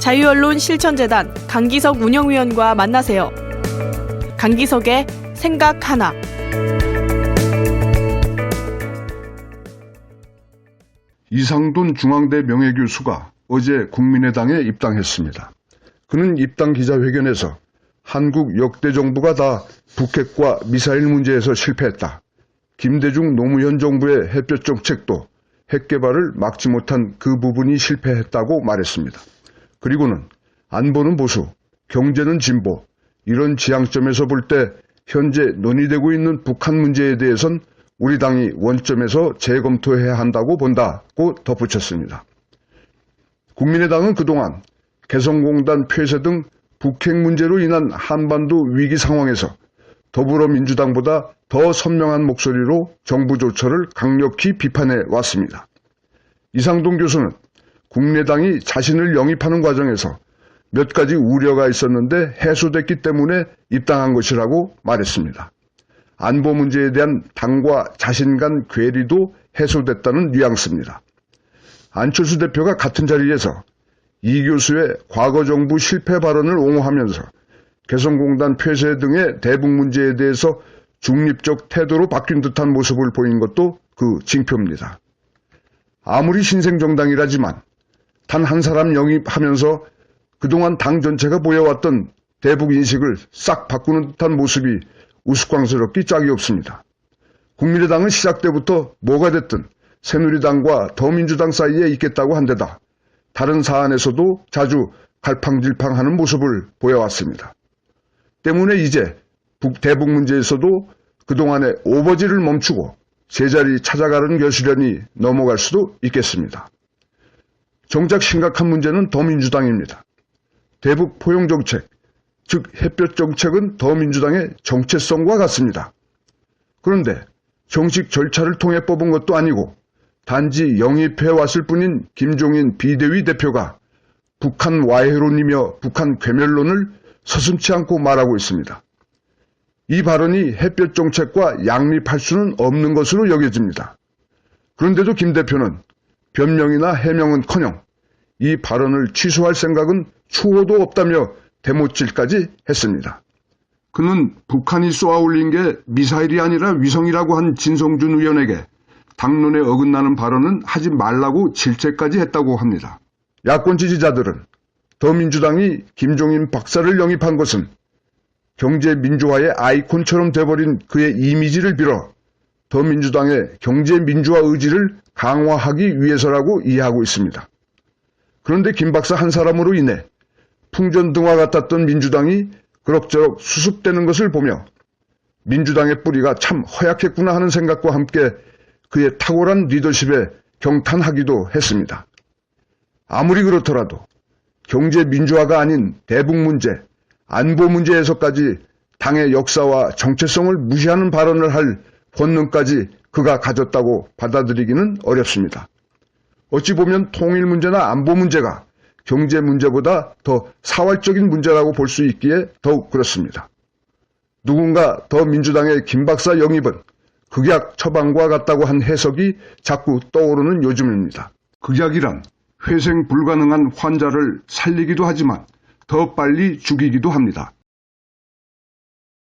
자유언론 실천재단 강기석 운영위원과 만나세요. 강기석의 생각 하나. 이상돈 중앙대 명예교수가 어제 국민의당에 입당했습니다. 그는 입당 기자회견에서 한국 역대 정부가 다 북핵과 미사일 문제에서 실패했다. 김대중 노무현 정부의 햇볕 정책도 핵 개발을 막지 못한 그 부분이 실패했다고 말했습니다. 그리고는 안보는 보수, 경제는 진보, 이런 지향점에서 볼 때 현재 논의되고 있는 북한 문제에 대해선 우리 당이 원점에서 재검토해야 한다고 본다고 덧붙였습니다. 국민의당은 그동안 개성공단 폐쇄 등 북핵 문제로 인한 한반도 위기 상황에서 더불어민주당보다 더 선명한 목소리로 정부 조처를 강력히 비판해 왔습니다. 이상돈 교수는 국민의당이 자신을 영입하는 과정에서 몇 가지 우려가 있었는데 해소됐기 때문에 입당한 것이라고 말했습니다. 안보 문제에 대한 당과 자신 간 괴리도 해소됐다는 뉘앙스입니다. 안철수 대표가 같은 자리에서 이 교수의 과거 정부 실패 발언을 옹호하면서 개성공단 폐쇄 등의 대북 문제에 대해서 중립적 태도로 바뀐 듯한 모습을 보인 것도 그 징표입니다. 아무리 신생정당이라지만 단 한 사람 영입하면서 그동안 당 전체가 보여왔던 대북 인식을 싹 바꾸는 듯한 모습이 우스꽝스럽기 짝이 없습니다. 국민의당은 시작 때부터 뭐가 됐든 새누리당과 더민주당 사이에 있겠다고 한 데다 다른 사안에서도 자주 갈팡질팡하는 모습을 보여왔습니다. 때문에 이제 대북 문제에서도 그동안의 오버질을 멈추고 제자리 찾아가는 겨시련이 넘어갈 수도 있겠습니다. 정작 심각한 문제는 더민주당입니다. 대북 포용 정책, 즉 햇볕 정책은 더민주당의 정체성과 같습니다. 그런데 정식 절차를 통해 뽑은 것도 아니고 단지 영입해 왔을 뿐인 김종인 비대위 대표가 북한 와해론이며 북한 괴멸론을 서슴지 않고 말하고 있습니다. 이 발언이 햇볕 정책과 양립할 수는 없는 것으로 여겨집니다. 그런데도 김 대표는 변명이나 해명은커녕 이 발언을 취소할 생각은 추호도 없다며 대못질까지 했습니다. 그는 북한이 쏘아올린 게 미사일이 아니라 위성이라고 한 진성준 의원에게 당론에 어긋나는 발언은 하지 말라고 질책까지 했다고 합니다. 야권 지지자들은 더민주당이 김종인 박사를 영입한 것은 경제 민주화의 아이콘처럼 돼버린 그의 이미지를 빌어 더민주당의 경제 민주화 의지를 강화하기 위해서라고 이해하고 있습니다. 그런데 김 박사 한 사람으로 인해 풍전등화 같았던 민주당이 그럭저럭 수습되는 것을 보며 민주당의 뿌리가 참 허약했구나 하는 생각과 함께 그의 탁월한 리더십에 경탄하기도 했습니다. 아무리 그렇더라도 경제 민주화가 아닌 대북 문제, 안보 문제에서까지 당의 역사와 정체성을 무시하는 발언을 할 권능까지 그가 가졌다고 받아들이기는 어렵습니다. 어찌 보면 통일 문제나 안보 문제가 경제 문제보다 더 사활적인 문제라고 볼 수 있기에 더욱 그렇습니다. 누군가 더 민주당의 김 박사 영입은 극약 처방과 같다고 한 해석이 자꾸 떠오르는 요즘입니다. 극약이란 회생 불가능한 환자를 살리기도 하지만 더 빨리 죽이기도 합니다.